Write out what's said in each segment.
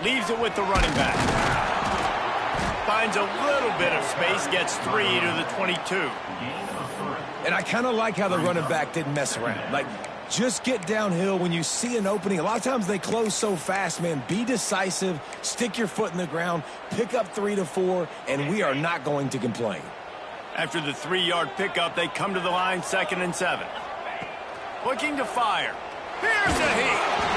Leaves it with the running back. Finds a little bit of space, gets 3 to the 22. And I kind of like how the running back didn't mess around. Like, just get downhill when you see an opening. A lot of times they close so fast, man. Be decisive, stick your foot in the ground, pick up 3 to 4, and we are not going to complain. After the 3-yard pickup, they come to the line, 2nd and 7. Looking to fire. Here's a heat.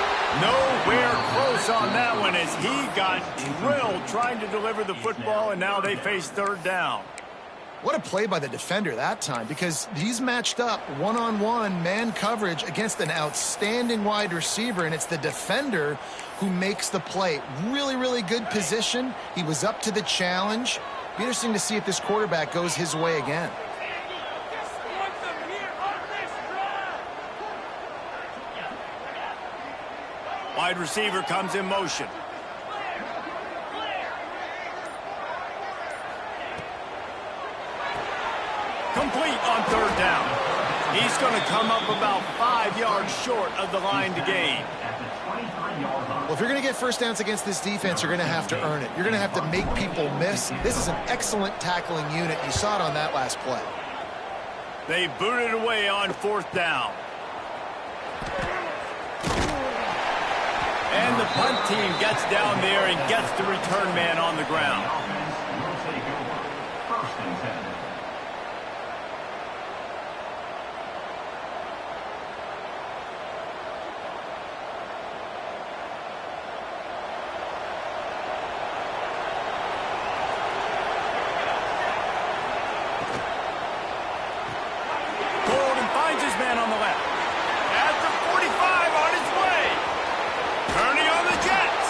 Nowhere close on that one as he got drilled trying to deliver the football, and now they face 3rd down. What a play by the defender that time, because he's matched up one-on-one man coverage against an outstanding wide receiver, and it's the defender who makes the play. Really, really good position. He was up to the challenge. Be interesting to see if this quarterback goes his way again. Wide receiver comes in motion. Complete on 3rd down. He's going to come up about 5 yards short of the line to gain. Well, if you're going to get first downs against this defense, you're going to have to earn it. You're going to have to make people miss. This is an excellent tackling unit. You saw it on that last play. They booted away on 4th down. And the punt team gets down there and gets the return man on the ground. Golden finds his man on the left. At the 45 on his way. Turning on the Jets.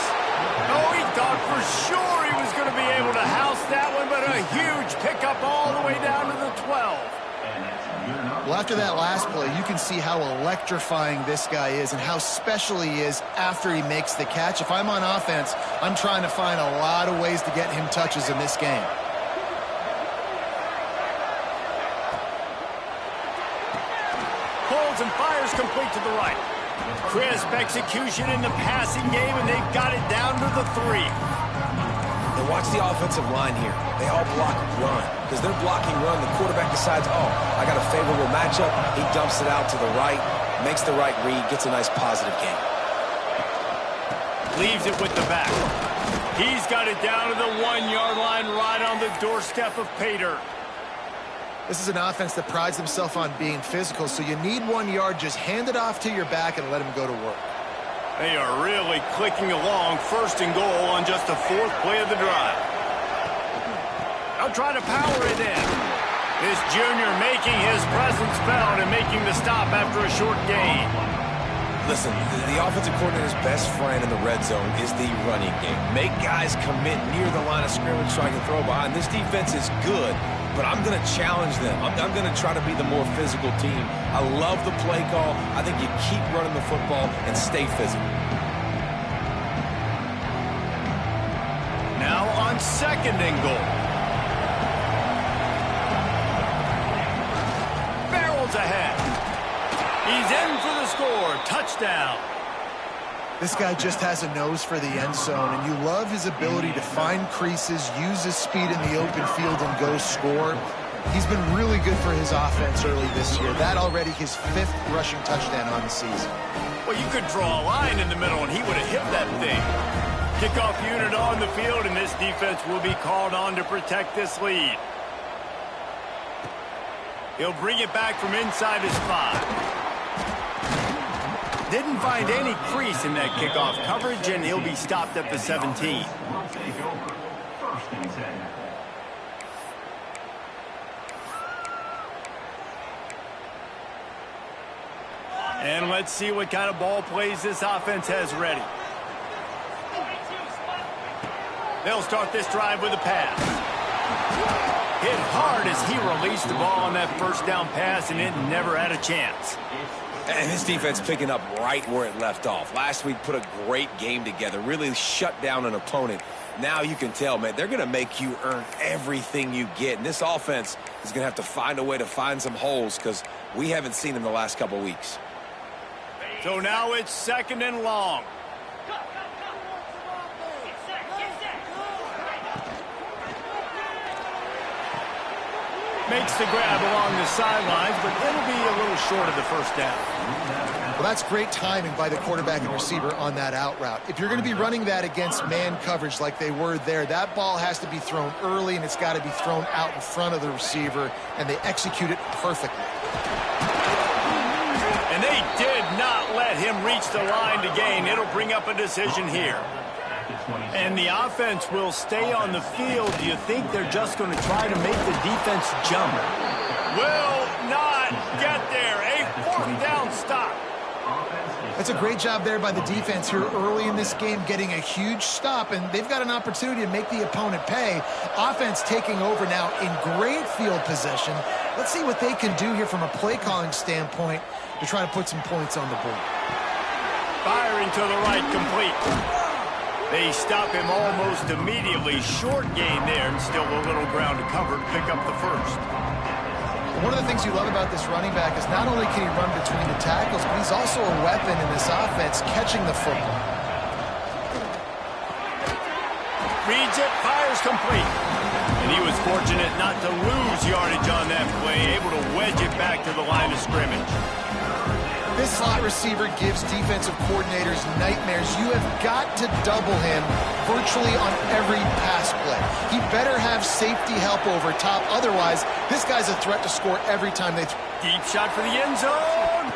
Oh, he thought for sure he was going to be able to house that one, but a huge pickup all the way down to the 12. Well, after that last play, you can see how electrifying this guy is and how special he is after he makes the catch. If I'm on offense, I'm trying to find a lot of ways to get him touches in this game. Holds and fires complete to the right. Crisp execution in the passing game, and they've got it down to the 3. And watch the offensive line here. They all block run. Because they're blocking run, the quarterback decides, oh, I got a favorable matchup. He dumps it out to the right, makes the right read, gets a nice positive gain. Leaves it with the back. He's got it down to the 1-yard line right on the doorstep of Pater. This is an offense that prides themselves on being physical, so you need 1 yard. Just hand it off to your back and let him go to work. They are really clicking along, 1st and goal on just the 4th play of the drive. They'll try to power it in. This junior making his presence felt and making the stop after a short gain. Listen, the offensive coordinator's best friend in the red zone is the running game. Make guys commit near the line of scrimmage so I can throw behind. This defense is good, but I'm going to challenge them. I'm going to try to be the more physical team. I love the play call. I think you keep running the football and stay physical. Now on 2nd and goal. Barrels ahead. He's in for the score. Touchdown. This guy just has a nose for the end zone, and you love his ability to find creases, use his speed in the open field, and go score. He's been really good for his offense early this year. That already his 5th rushing touchdown on the season. Well, you could draw a line in the middle, and he would have hit that thing. Kickoff unit on the field, and this defense will be called on to protect this lead. He'll bring it back from inside his 5. Didn't find any crease in that kickoff coverage, and he'll be stopped at the 17. And let's see what kind of ball plays this offense has ready. They'll start this drive with a pass. Hit hard as he released the ball on that 1st down pass, and it never had a chance. And his defense picking up right where it left off. Last week put a great game together, really shut down an opponent. Now you can tell, man, they're going to make you earn everything you get. And this offense is going to have to find a way to find some holes because we haven't seen them the last couple weeks. So now it's 2nd and long. Makes the grab along the sidelines, but it'll be a little short of the first down. Well, that's great timing by the quarterback and receiver on that out route. If you're going to be running that against man coverage like they were there, that ball has to be thrown early, and it's got to be thrown out in front of the receiver, and they execute it perfectly. And they did not let him reach the line to gain. It'll bring up a decision here. And the offense will stay on the field. Do you think they're just going to try to make the defense jump? Will not get there. A 4th down stop. That's a great job there by the defense here early in this game, getting a huge stop, and they've got an opportunity to make the opponent pay. Offense taking over now in great field possession. Let's see what they can do here from a play calling standpoint to try to put some points on the board. Firing to the right, complete. They stop him almost immediately. Short gain there, and still a little ground to cover to pick up the first. One of the things you love about this running back is not only can he run between the tackles, but he's also a weapon in this offense, catching the football. Reads it, fires complete. And he was fortunate not to lose yardage on that play, able to wedge it back to the line of scrimmage. This slot receiver gives defensive coordinators nightmares. You have got to double him virtually on every pass play. He better have safety help over top. Otherwise, this guy's a threat to score every time they throw. Deep shot for the end zone.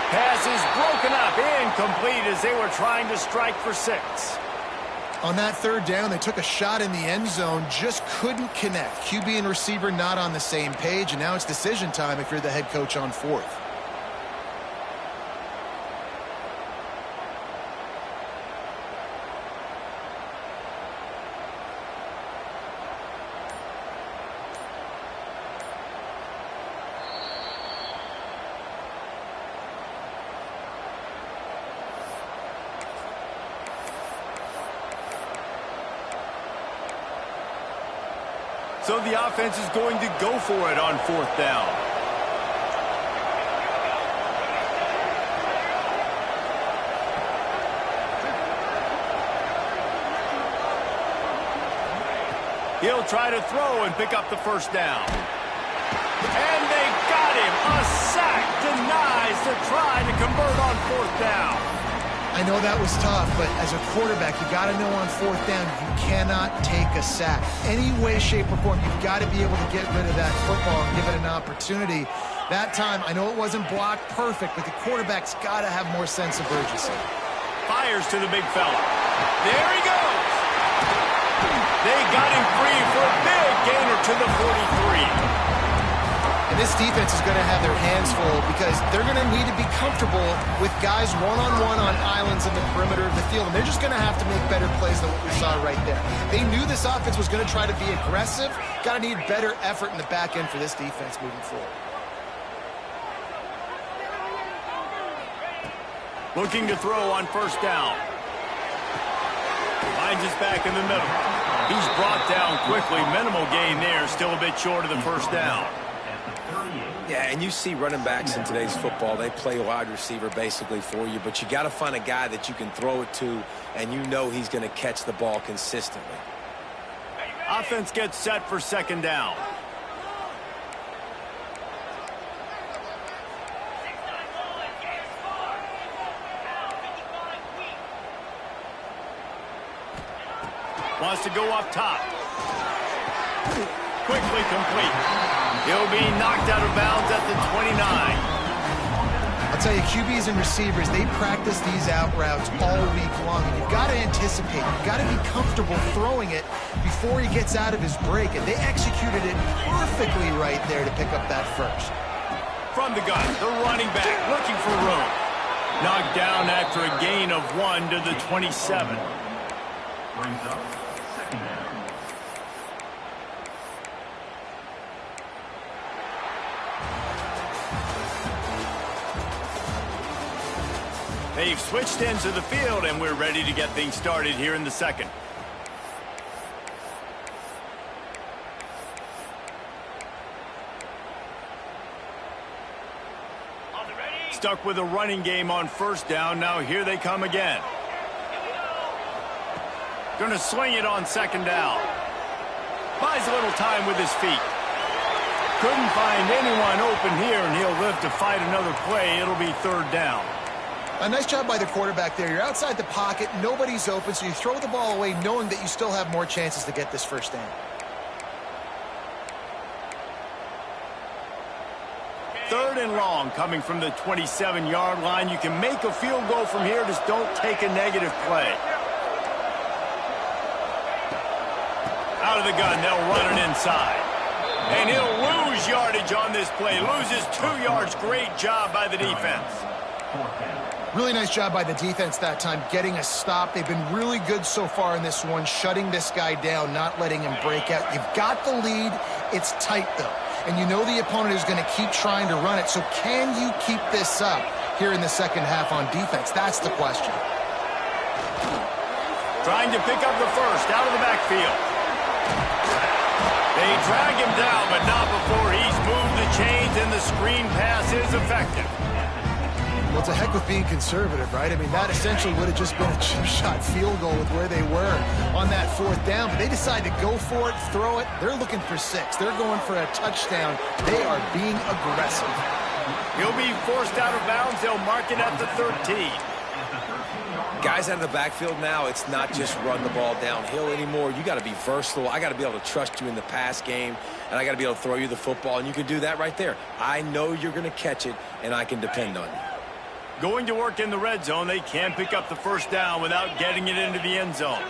Pass is broken up, incomplete as they were trying to strike for 6. On that 3rd down, they took a shot in the end zone, just couldn't connect. QB and receiver not on the same page, and now it's decision time if you're the head coach on 4th. So the offense is going to go for it on 4th down. He'll try to throw and pick up the first down. And they got him. A sack denies the try to convert on 4th down. I know that was tough, but as a quarterback, you got to know on 4th down, you cannot take a sack. Any way, shape, or form, you've got to be able to get rid of that football and give it an opportunity. That time, I know it wasn't blocked perfect, but the quarterback's got to have more sense of urgency. Fires to the big fella. There he goes. They got him free for a big gainer to the 43. And this defense is going to have their hands full because they're going to need to be comfortable with guys one-on-one on islands in the perimeter of the field. And they're just going to have to make better plays than what we saw right there. They knew this offense was going to try to be aggressive. Got to need better effort in the back end for this defense moving forward. Looking to throw on 1st down. Finds his back in the middle. He's brought down quickly. Minimal gain there. Still a bit short of the 1st down. Yeah, and you see running backs in today's football, they play wide receiver basically for you, but you got to find a guy that you can throw it to, and you know he's going to catch the ball consistently. Offense gets set for 2nd down. Wants to go up top. Quickly complete. He'll be knocked out of bounds at the 29. I'll tell you, QBs and receivers, they practice these out routes all week long. And you've got to anticipate. You've got to be comfortable throwing it before he gets out of his break. And they executed it perfectly right there to pick up that first. From the gun, the running back looking for room. Knocked down after a gain of 1 to the 27. Brings up 2nd down. They've switched ends of the field, and we're ready to get things started here in the second. Stuck with a running game on first down. Now here they come again. Going to swing it on second down. Buys a little time with his feet. Couldn't find anyone open here, and he'll live to fight another play. It'll be third down. A nice job by the quarterback there. You're outside the pocket. Nobody's open, so you throw the ball away knowing that you still have more chances to get this first down. Third and long coming from the 27-yard line. You can make a field goal from here. Just don't take a negative play. Out of the gun, they'll run it inside. And he'll lose yardage on this play. Loses 2 yards. Great job by the defense. Really nice job by the defense that time, getting a stop. They've been really good so far in this one, shutting this guy down, not letting him break out. You've got the lead. It's tight, though. And you know the opponent is going to keep trying to run it. So can you keep this up here in the second half on defense? That's the question. Trying to pick up the first out of the backfield. They drag him down, but not before he's moved the chains, and the screen pass is effective. Well, it's a heck with being conservative, right? I mean, that essentially would have just been a chip-shot field goal with where they were on that fourth down. But they decide to go for it, throw it. They're looking for 6. They're going for a touchdown. They are being aggressive. He'll be forced out of bounds. They'll mark it at the 13. Guys out of the backfield now, it's not just run the ball downhill anymore. You got to be versatile. I got to be able to trust you in the pass game, and I got to be able to throw you the football, and you can do that right there. I know you're going to catch it, and I can depend on you. Going to work in the red zone. They can pick up the first down without getting it into the end zone.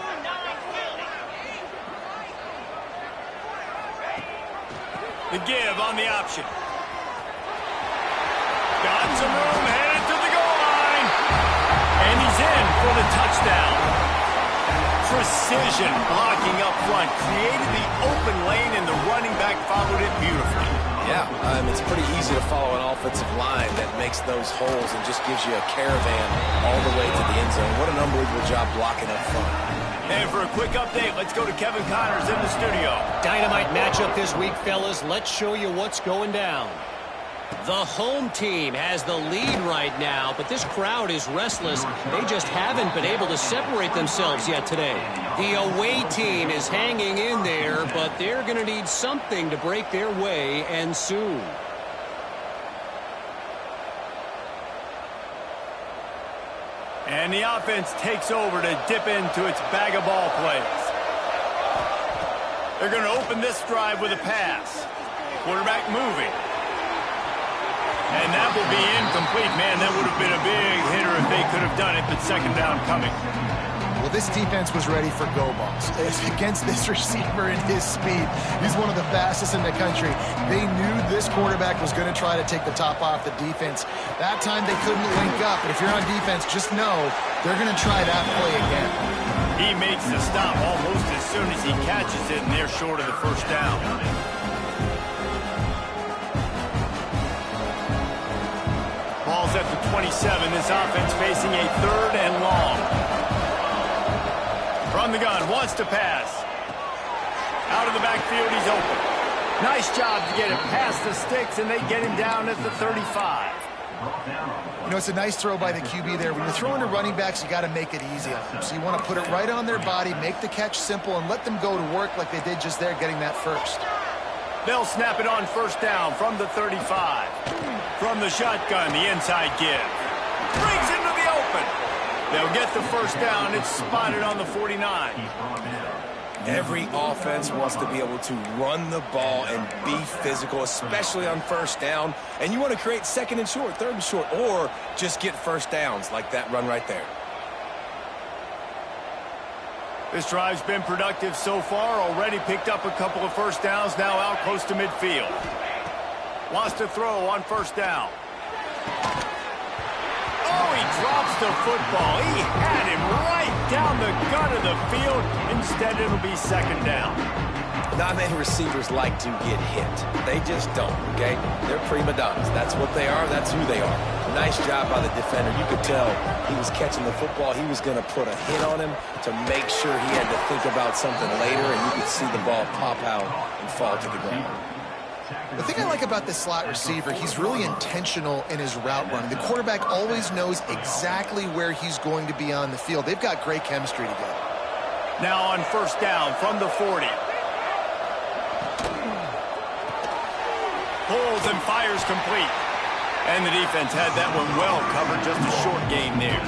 The give on the option. Got some room, headed to the goal line. And he's in for the touchdown. Precision blocking up front. Created the open lane, and the running back followed it beautifully. Yeah, it's pretty easy to follow an offensive line that makes those holes and just gives you a caravan all the way to the end zone. What an unbelievable job blocking up front. And for a quick update, let's go to Kevin Connors in the studio. Dynamite matchup this week, fellas. Let's show you what's going down. The home team has the lead right now, but this crowd is restless. They just haven't been able to separate themselves yet today. The away team is hanging in there, but they're going to need something to break their way, and soon. And the offense takes over to dip into its bag of ball plays. They're going to open this drive with a pass. Quarterback moving. And that will be incomplete. Man, that would have been a big hitter if they could have done it, but second down coming. Well, this defense was ready for go balls. Against this receiver and his speed, he's one of the fastest in the country. They knew this quarterback was going to try to take the top off the defense. That time they couldn't link up, but if you're on defense, just know they're going to try that play again. He makes the stop almost as soon as he catches it, and they're short of the first down. Ball's at the 27. This offense facing a third and long. From the gun, wants to pass. Out of the backfield, he's open. Nice job to get it past the sticks, and they get him down at the 35. You know, it's a nice throw by the QB there. When you're throwing to running backs, you got to make it easy on them. So you want to put it right on their body, make the catch simple, and let them go to work like they did just there, getting that first. They'll snap it on first down from the 35. From the shotgun, the inside give. Brings into the open. They'll get the first down. It's spotted on the 49. Every offense wants to be able to run the ball and be physical, especially on first down. And you want to create second and short, third and short, or just get first downs like that run right there. This drive's been productive so far. Already picked up a couple of first downs, now out close to midfield. Wants to throw on first down. Oh, he drops the football. He had him right down the gut of the field. Instead, it'll be second down. Not many receivers like to get hit. They just don't, okay? They're prima donnas. That's what they are. That's who they are. Nice job by the defender. You could tell he was catching the football. He was going to put a hit on him to make sure he had to think about something later, and you could see the ball pop out and fall to the ground. The thing I like about this slot receiver, he's really intentional in his route running. The quarterback always knows exactly where he's going to be on the field. They've got great chemistry together. Now on first down from the 40. Pulls and fires complete. And the defense had that one well covered, just a short gain there.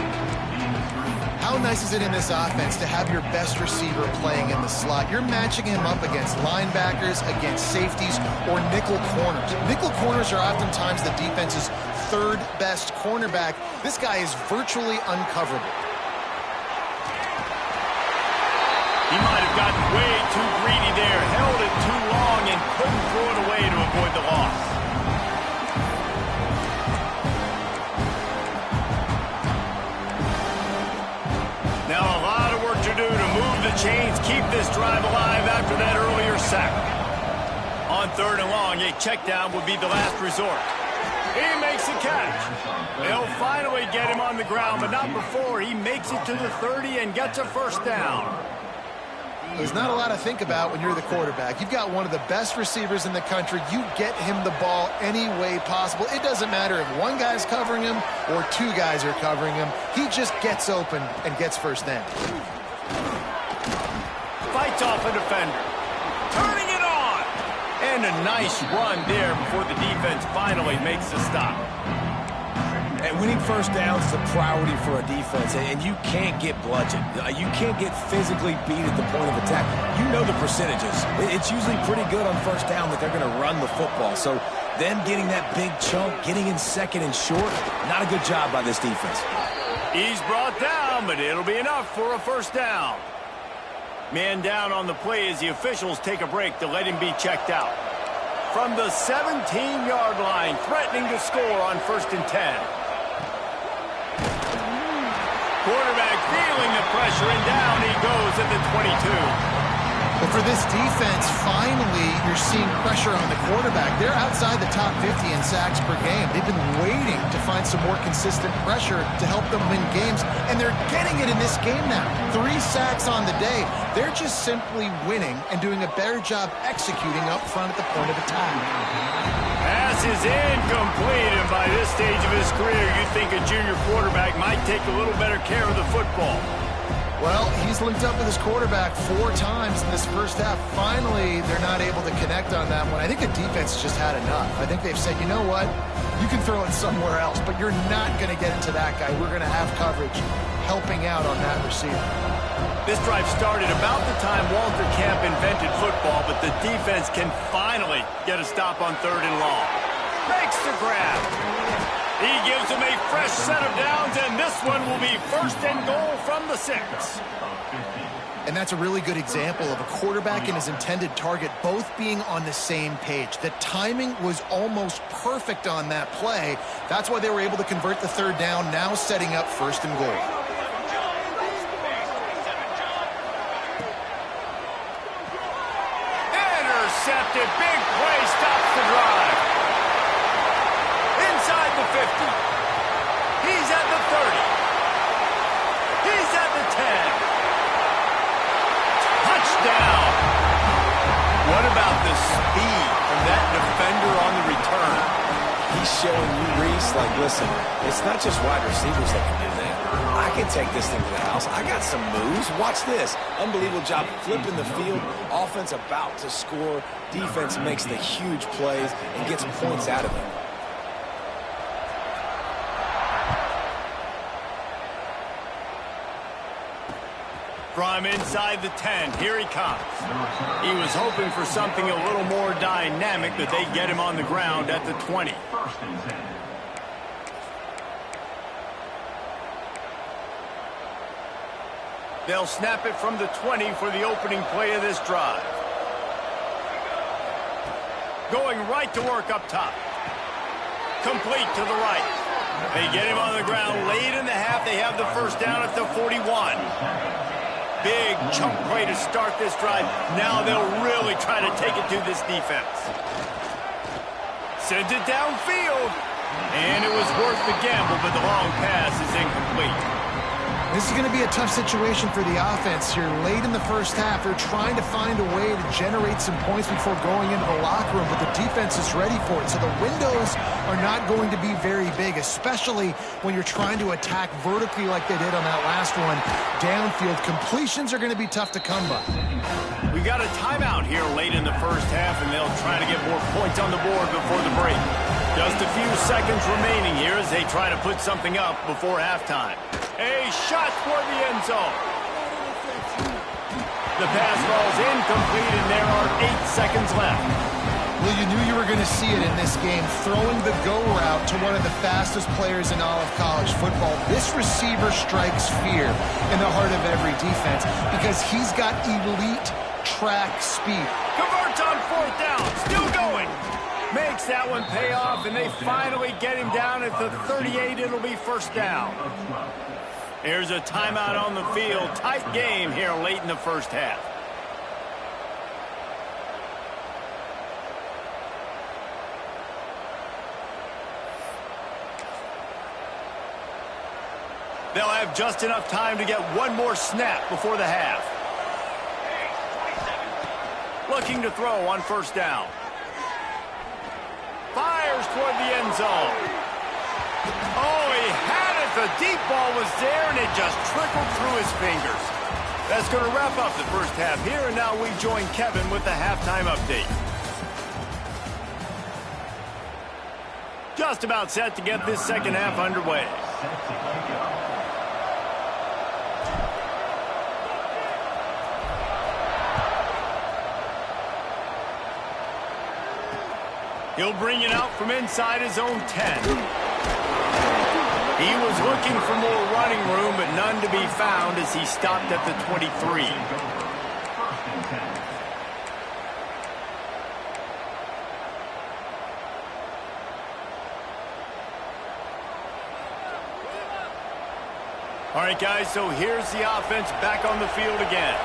How nice is it in this offense to have your best receiver playing in the slot? You're matching him up against linebackers, against safeties, or nickel corners. Nickel corners are oftentimes the defense's third best cornerback. This guy is virtually uncoverable. He might have gotten way too greedy there, held it too long, and couldn't throw it away to avoid the loss. Now a lot of work to do to move the chains, keep this drive alive after that earlier sack. On third and long, a check down would be the last resort. He makes the catch. They'll finally get him on the ground, but not before he makes it to the 30 and gets a first down. There's not a lot to think about when you're the quarterback. You've got one of the best receivers in the country. You get him the ball any way possible. It doesn't matter if one guy's covering him or two guys are covering him. He just gets open and gets first down. Fights off a defender. Turning it on. And a nice run there before the defense finally makes the stop. And winning first downs is a priority for a defense, and you can't get bludgeoned. You can't get physically beat at the point of attack. You know the percentages. It's usually pretty good on first down that they're going to run the football. So them getting that big chunk, getting in second and short, not a good job by this defense. He's brought down, but it'll be enough for a first down. Man down on the play as the officials take a break to let him be checked out. From the 17-yard line, threatening to score on 1st and 10. Quarterback feeling the pressure, and down he goes at the 22. But for this defense, finally, you're seeing pressure on the quarterback. They're outside the top 50 in sacks per game. They've been waiting to find some more consistent pressure to help them win games, and they're getting it in this game now. 3 sacks on the day. They're just simply winning and doing a better job executing up front at the point of attack. Pass is incomplete, and by this stage of his career, you'd think a junior quarterback might take a little better care of the football. Well, he's linked up with his quarterback 4 times in this first half. Finally, they're not able to connect on that one. I think the defense just had enough. I think they've said, you know what? You can throw it somewhere else, but you're not going to get into that guy. We're going to have coverage helping out on that receiver. This drive started about the time Walter Camp invented football, but the defense can finally get a stop on 3rd and long. Makes the grab. He gives them a fresh set of downs, and this one will be 1st and goal from the 6. And that's a really good example of a quarterback and his intended target both being on the same page. The timing was almost perfect on that play. That's why they were able to convert the 3rd down, now setting up 1st and goal. Intercepted. Big play stops the drive. Inside the 50. He's at the 30. He's at the 10. Touchdown. What about the speed of that defender on the return? He's showing you, Reese, like, listen, it's not just wide receivers that can do that. I can take this thing to the house. I got some moves. Watch this. Unbelievable job flipping the field. Offense about to score. Defense makes the huge plays and gets points out of it. From inside the 10, here he comes. He was hoping for something a little more dynamic, but they get him on the ground at the 20. 1st and 10. They'll snap it from the 20 for the opening play of this drive. Going right to work up top. Complete to the right. They get him on the ground late in the half. They have the first down at the 41. Big chunk play to start this drive. Now they'll really try to take it to this defense. Sends it downfield. And it was worth the gamble, but the long pass is incomplete. This is going to be a tough situation for the offense here. Late in the first half, they're trying to find a way to generate some points before going into the locker room, but the defense is ready for it. So the windows are not going to be very big, especially when you're trying to attack vertically like they did on that last one. Downfield completions are going to be tough to come by. We got a timeout here late in the first half, and they'll try to get more points on the board before the break. Just a few seconds remaining here as they try to put something up before halftime. A shot toward the end zone. The pass falls incomplete, and there are 8 seconds left. Well, you knew you were going to see it in this game, throwing the go route to one of the fastest players in all of college football. This receiver strikes fear in the heart of every defense because he's got elite track speed. Converts on 4th down, still going. Makes that one pay off, and they finally get him down at the 38. It'll be 1st down. Here's a timeout on the field. Tight game here late in the first half. They'll have just enough time to get one more snap before the half. Looking to throw on 1st down. Fires toward the end zone. Oh, he had it. The deep ball was there, and it just trickled through his fingers. That's going to wrap up the first half here, and now we join Kevin with the halftime update. Just about set to get this second half underway. He'll bring it out from inside his own 10. He was looking for more running room, but none to be found as he stopped at the 23. All right, guys, so here's the offense back on the field again.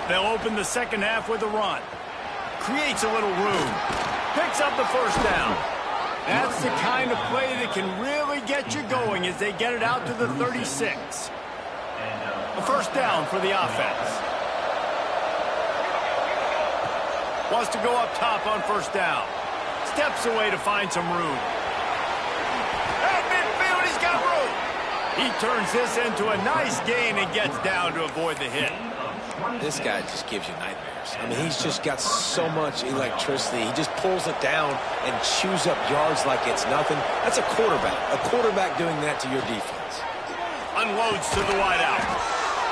They'll open the second half with a run. Creates a little room. Picks up the 1st down. That's the kind of play that can really get you going as they get it out to the 36. A 1st down for the offense. Wants to go up top on 1st down. Steps away to find some room. At midfield, he's got room. He turns this into a nice gain and gets down to avoid the hit. This guy just gives you nightmares. I mean, he's just got so much electricity. He just pulls it down and chews up yards like it's nothing. That's a quarterback. A quarterback doing that to your defense. Unloads to the wideout.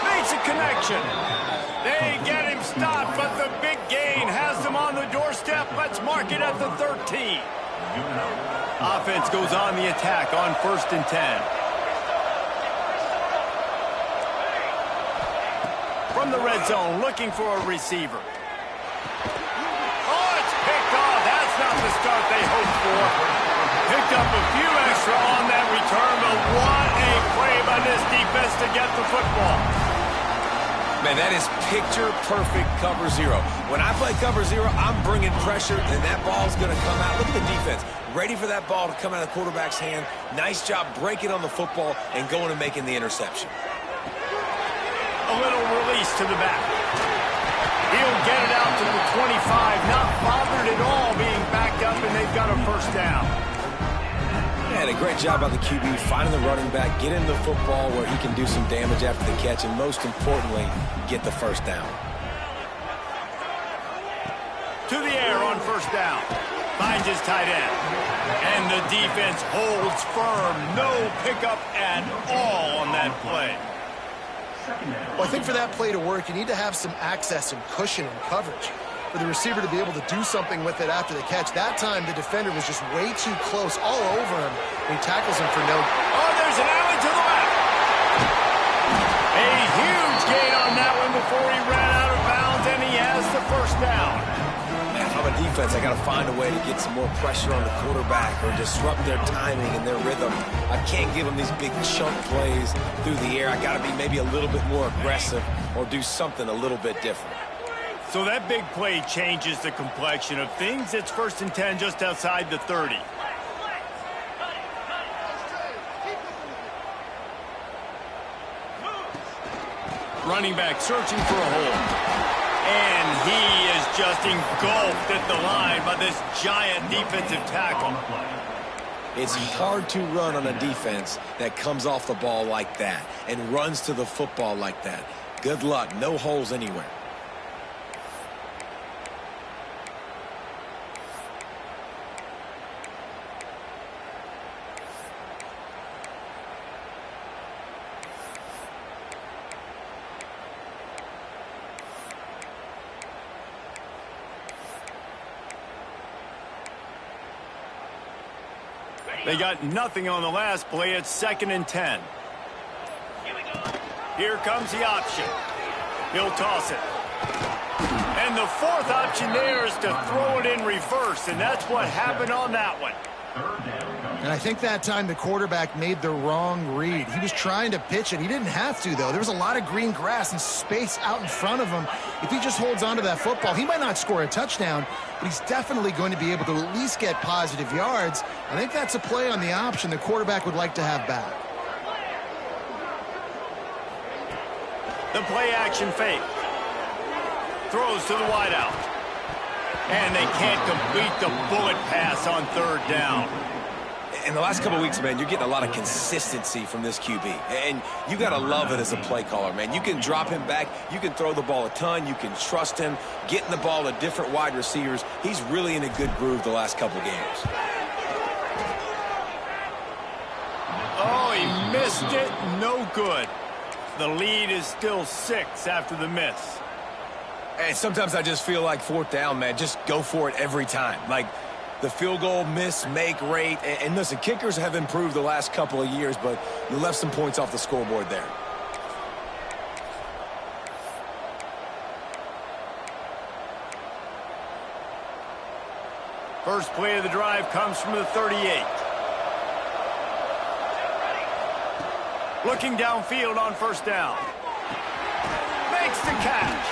Makes a connection. They get him stopped, but the big gain has them on the doorstep. Let's mark it at the 13. Offense goes on the attack on 1st and 10. From the red zone, looking for a receiver. Oh, it's picked off. That's not the start they hoped for. Picked up a few extra on that return, but what a play by this defense to get the football. Man, that is picture-perfect cover zero. When I play cover zero, I'm bringing pressure, and that ball's going to come out. Look at the defense. Ready for that ball to come out of the quarterback's hand. Nice job breaking on the football and going and making the interception. A little release to the back. He'll get it out to the 25. Not bothered at all being backed up, and they've got a 1st down. Yeah, a great job by the QB finding the running back, get him the football where he can do some damage after the catch, and most importantly, get the 1st down. To the air on 1st down. Finds his tight end. And the defense holds firm. No pickup at all on that play. Well, I think for that play to work, you need to have some access and cushion and coverage for the receiver to be able to do something with it after the catch. That time, the defender was just way too close, all over him, and he tackles him for no... Oh, there's an alley to the left. A huge gain on that one before he ran out of bounds, and he has the 1st down. Man, I I'm a defense, I got to find a way to get some more pressure on the quarterback or disrupt their timing and their rhythm. I can't give them these big chunk plays through the air. I got to be maybe a little bit more aggressive or do something a little bit different. So that big play changes the complexion of things. It's 1st and 10 just outside the 30. Running back searching for a hole. And he is just engulfed at the line by this giant defensive tackle. It's hard to run on a defense that comes off the ball like that and runs to the football like that. Good luck. No holes anywhere. They got nothing on the last play. It's 2nd and 10. Here comes the option. He'll toss it. And the 4th option there is to throw it in reverse, and that's what happened on that one. And I think that time the quarterback made the wrong read. He was trying to pitch it. He didn't have to, though. There was a lot of green grass and space out in front of him. If he just holds on to that football, he might not score a touchdown, but he's definitely going to be able to at least get positive yards. I think that's a play on the option the quarterback would like to have back. The play action fake. Throws to the wideout. And they can't complete the bullet pass on 3rd down. In the last couple of weeks, man, you're getting a lot of consistency from this QB. And you got to love it as a play caller, man. You can drop him back. You can throw the ball a ton. You can trust him, getting the ball to different wide receivers. He's really in a good groove the last couple of games. Oh, he missed it. No good. The lead is still 6 after the miss. And sometimes I just feel like 4th down, man. Just go for it every time. Like, the field goal miss-make rate. And listen, kickers have improved the last couple of years, but you left some points off the scoreboard there. First play of the drive comes from the 38. Looking downfield on 1st down. Makes the catch.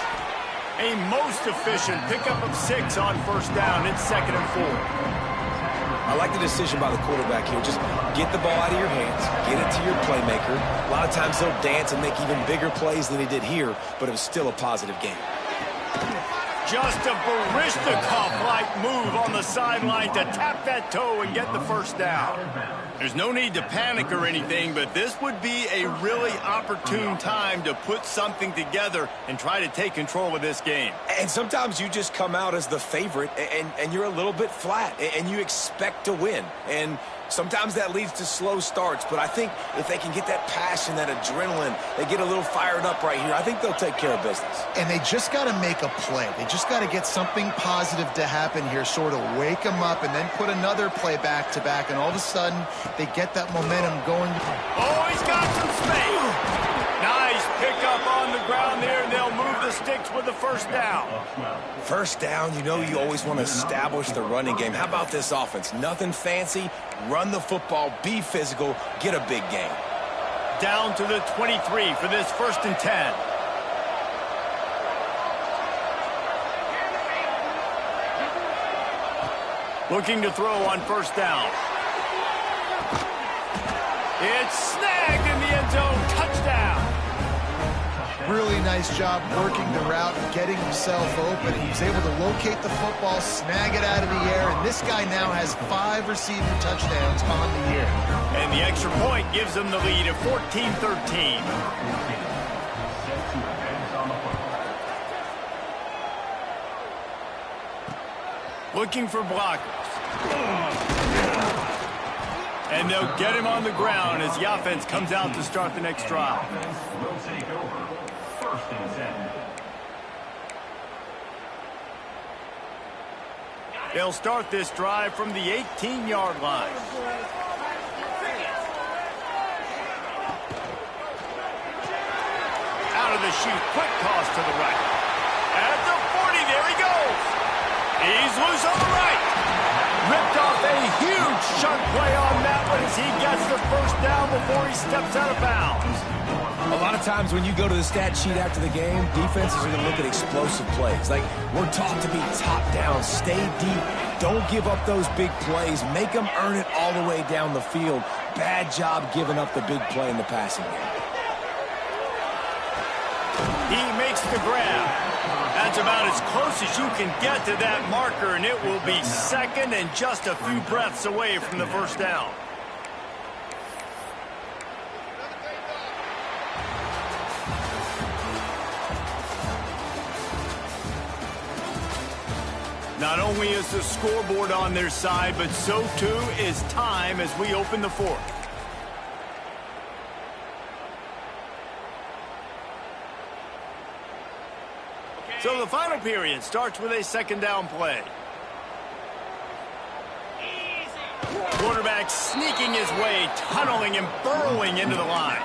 A most efficient pickup of 6 on 1st down. It's 2nd and 4. I like the decision by the quarterback here. Just get the ball out of your hands, get it to your playmaker. A lot of times he'll dance and make even bigger plays than he did here, but it was still a positive game. Just a Barishnikov-like move on the sideline to tap that toe and get the 1st down. There's no need to panic or anything, but this would be a really opportune time to put something together and try to take control of this game. And sometimes you just come out as the favorite, and you're a little bit flat, and you expect to win. And sometimes that leads to slow starts, but I think if they can get that passion, that adrenaline, they get a little fired up right here, I think they'll take care of business. And they just got to make a play. They just got to get something positive to happen here, sort of wake them up, and then put another play back-to-back, and all of a sudden they get that momentum going. Oh, he's got some space. Nice pickup on the ground there, and they'll move the sticks with the 1st down. 1st down, you know you always want to establish the running game. How about this offense? Nothing fancy. Run the football, be physical, get a big gain. Down to the 23 for this 1st and 10. Looking to throw on 1st down. It's snagged in the end zone. Touchdown. Really nice job working the route and getting himself open. He was able to locate the football, snag it out of the air, and this guy now has 5 receiving touchdowns on the year. And the extra point gives them the lead at 14-13. Looking for blockers. And they'll get him on the ground as the offense comes out to start the next drive. Will take over. 1st and 10. They'll start this drive from the 18-yard line. Out of the chute, quick toss to the right. At the 40, there he goes. He's loose on the right. Ripped off a huge chunk play on that one as he gets the first down before he steps out of bounds. A lot of times when you go to the stat sheet after the game, defenses are going to look at explosive plays. Like, we're taught to be top down, stay deep, don't give up those big plays, make them earn it all the way down the field. Bad job giving up the big play in the passing game. He makes the grab. That's about as close as you can get to that marker, and it will be second and just a few breaths away from the first down. Not only is the scoreboard on their side, but so too is time as we open the fourth. So the final period starts with a second down play. Quarterback sneaking his way, tunneling and burrowing into the line.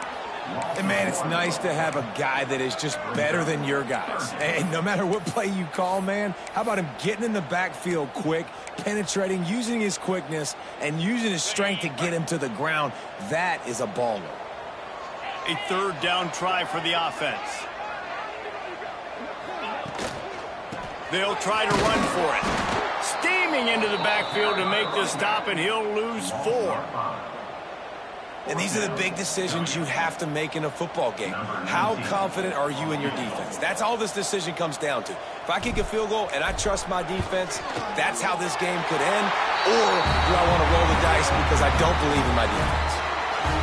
And, man, it's nice to have a guy that is just better than your guys. And no matter what play you call, man, how about him getting in the backfield quick, penetrating, using his quickness, and using his strength to get him to the ground. That is a baller. A third down try for the offense. They'll try to run for it. Steaming into the backfield to make the stop, and he'll lose 4. And these are the big decisions you have to make in a football game. How confident are you in your defense? That's all this decision comes down to. If I kick a field goal and I trust my defense, that's how this game could end. Or do I want to roll the dice because I don't believe in my defense?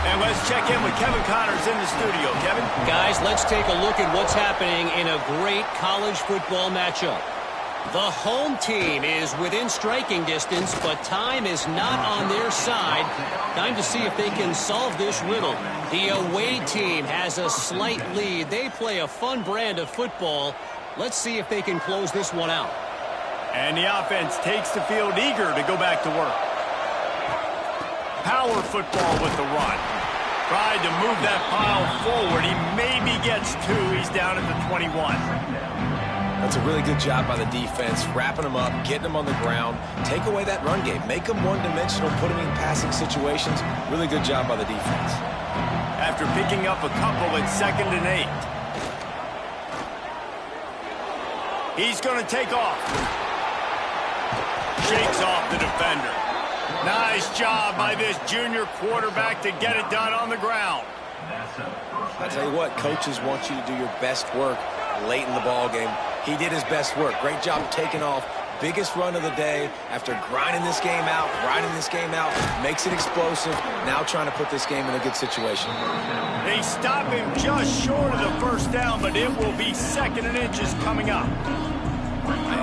And let's check in with Kevin Connors in the studio. Kevin? Guys, let's take a look at what's happening in a great college football matchup. The home team is within striking distance, but time is not on their side. Time to see if they can solve this riddle. The away team has a slight lead. They play a fun brand of football. Let's see if they can close this one out. And the offense takes the field eager to go back to work. Power football with the run. Tried to move that pile forward. He maybe gets 2. He's down at the 21. That's a really good job by the defense, wrapping them up, getting them on the ground. Take away that run game. Make them one-dimensional, put them in passing situations. Really good job by the defense. After picking up a couple at 2nd and 8. He's going to take off. Shakes off the defender. Nice job by this junior quarterback to get it done on the ground. I tell you what, coaches want you to do your best work late in the ball game. He did his best work. Great job taking off. Biggest run of the day after grinding this game out, makes it explosive. Now trying to put this game in a good situation. They stop him just short of the first down, but it will be 2nd and inches coming up.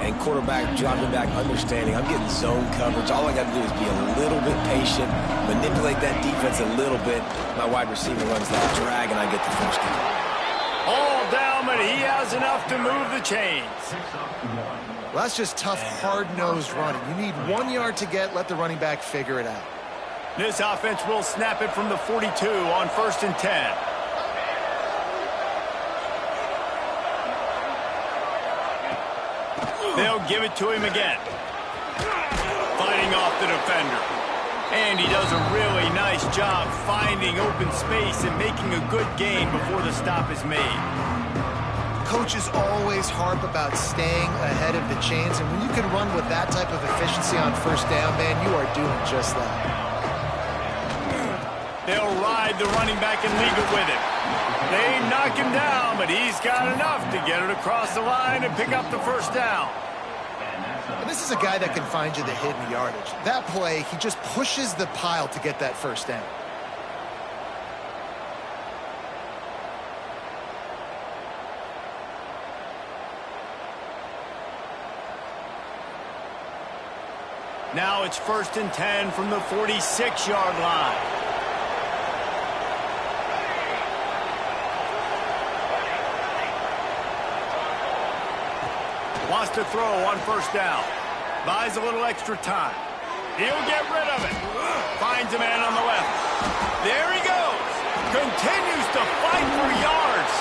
And quarterback dropping back, understanding I'm getting zone coverage. All I got to do is be a little bit patient, manipulate that defense a little bit. My wide receiver runs that drag, and I get the first down. All down, but he has enough to move the chains. Well, that's just tough, hard-nosed running. You need 1 yard to get, let the running back figure it out. This offense will snap it from the 42 on 1st and 10. They'll give it to him again. Fighting off the defender. And he does a really nice job finding open space and making a good gain before the stop is made. Coaches always harp about staying ahead of the chains, and when you can run with that type of efficiency on first down, man, you are doing just that. They'll ride the running back and leave it with him. They knock him down, but he's got enough to get it across the line and pick up the first down. And this is a guy that can find you the hidden yardage. That play, he just pushes the pile to get that first down. Now it's 1st and 10 from the 46-yard line. Wants to throw on first down. Buys a little extra time. He'll get rid of it. Finds a man on the left. There he goes. Continues to fight for yards.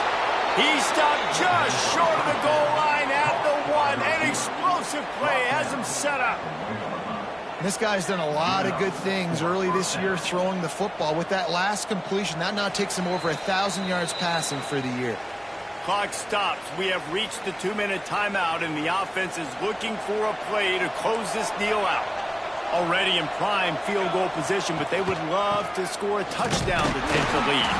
He stopped just short of the goal line at the 1. An explosive explosive play has him set up. This guy's done a lot of good things early this year throwing the football. With that last completion, that now takes him over 1,000 yards passing for the year. Clock stops. We have reached the 2-minute timeout, and the offense is looking for a play to close this deal out. Already in prime field goal position, but they would love to score a touchdown to take the lead.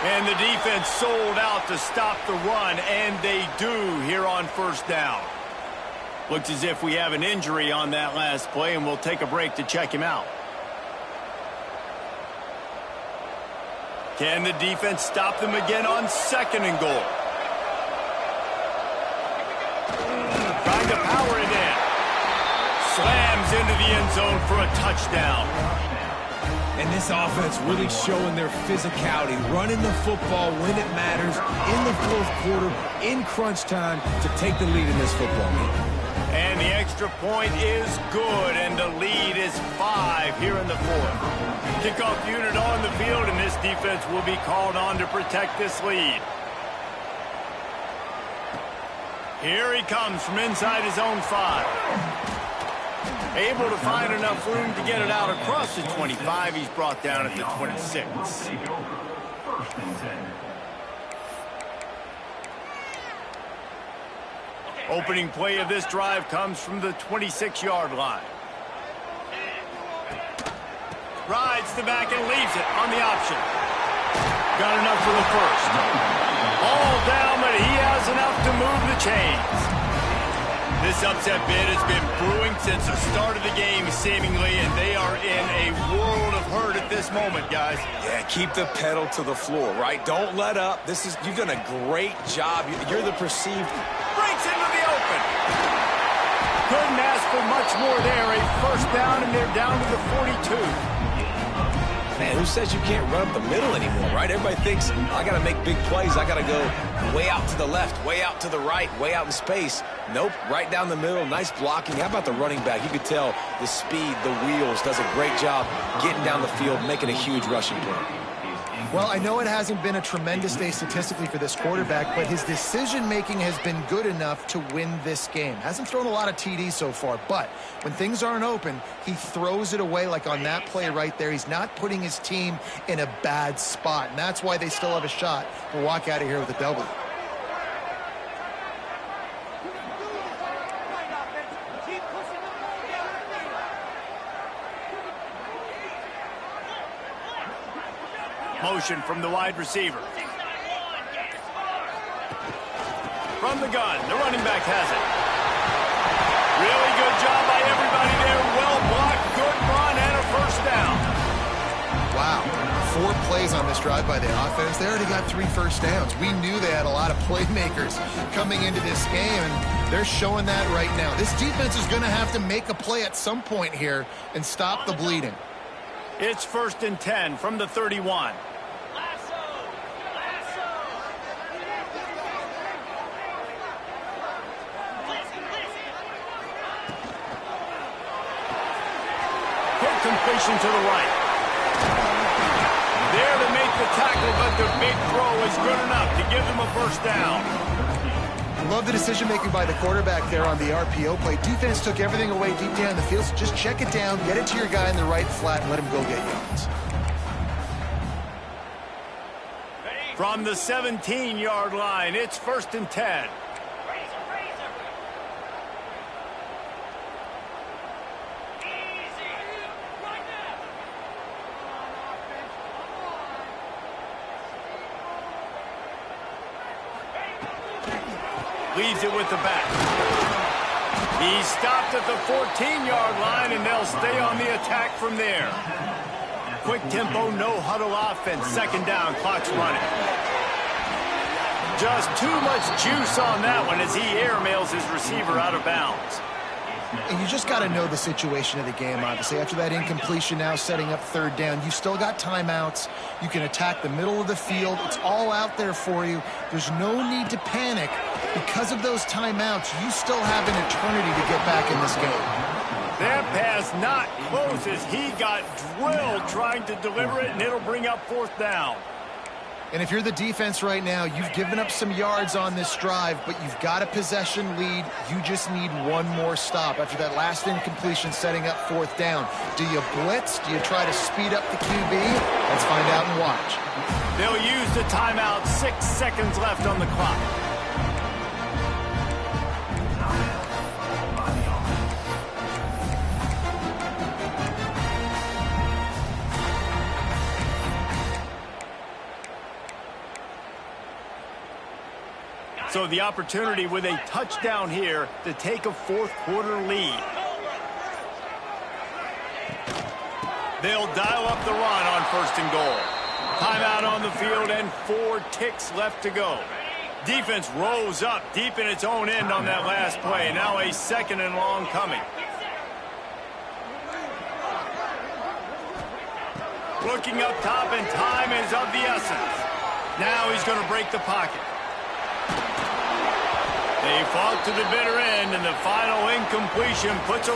And the defense sold out to stop the run, and they do here on first down. Looks as if we have an injury on that last play, and we'll take a break to check him out. Can the defense stop them again on 2nd and goal? Trying to power it in. Slams into the end zone for a touchdown. And this offense really showing their physicality, running the football when it matters, in the fourth quarter, in crunch time, to take the lead in this football game. And the extra point is good, and the lead is 5 here in the fourth. Kickoff unit on the field, and this defense will be called on to protect this lead. Here he comes from inside his own 5. Able to find enough room to get it out across the 25. He's brought down at the 26. Take over. 1st and 10. Opening play of this drive comes from the 26-yard line. Rides the back and leaves it on the option. Got enough for the first. All down, but he has enough to move the chains. This upset bid has been brewing since the start of the game, seemingly, and they are in a world of hurt at this moment, guys. Yeah, keep the pedal to the floor, right? Don't let up. You've done a great job. You're the perceived. Breaks into the open. Couldn't ask for much more there. A first down, and they're down to the 42. Man, who says you can't run up the middle anymore, right? Everybody thinks, I got to make big plays. I got to go way out to the left, way out to the right, way out in space. Nope, right down the middle. Nice blocking. How about the running back? You could tell the speed, the wheels, does a great job getting down the field, making a huge rushing play. Well, I know it hasn't been a tremendous day statistically for this quarterback, but his decision-making has been good enough to win this game. Hasn't thrown a lot of TDs so far, but when things aren't open, he throws it away like on that play right there. He's not putting his team in a bad spot, and that's why they still have a shot to walk out of here with a W. Motion from the wide receiver. From the gun, the running back has it. Really good job by everybody there. Well blocked, good run, and a first down. Wow, 4 plays on this drive by the offense. They already got 3 first downs. We knew they had a lot of playmakers coming into this game, and they're showing that right now. This defense is going to have to make a play at some point here and stop the bleeding. It's 1st and 10 from the 31. Completion to the right. There to make the tackle, but the big throw is good enough to give them a first down. Love the decision-making by the quarterback there on the RPO play. Defense took everything away deep down the field, so just check it down, get it to your guy in the right flat, and let him go get yards. From the 17-yard line, it's 1st and 10. Leaves it with the back. He stopped at the 14-yard line, and they'll stay on the attack from there. Quick tempo, no huddle offense. 2nd down, clock's running. Just too much juice on that one as he airmails his receiver out of bounds. And you just got to know the situation of the game, obviously. After that incompletion, now setting up 3rd down, you still got timeouts. You can attack the middle of the field. It's all out there for you. There's no need to panic. Because of those timeouts, you still have an eternity to get back in this game. That pass not close as he got drilled trying to deliver it, and it'll bring up 4th down. And if you're the defense right now, you've given up some yards on this drive, but you've got a possession lead. You just need one more stop after that last incompletion setting up 4th down. Do you blitz? Do you try to speed up the QB? Let's find out and watch. They'll use the timeout. 6 seconds left on the clock. So the opportunity with a touchdown here to take a 4th quarter lead. They'll dial up the run on 1st and goal. Timeout on the field and 4 ticks left to go. Defense rose up deep in its own end on that last play. Now a 2nd and long coming. Looking up top, and time is of the essence. Now he's going to break the pocket. They fought to the bitter end, and the final incompletion puts a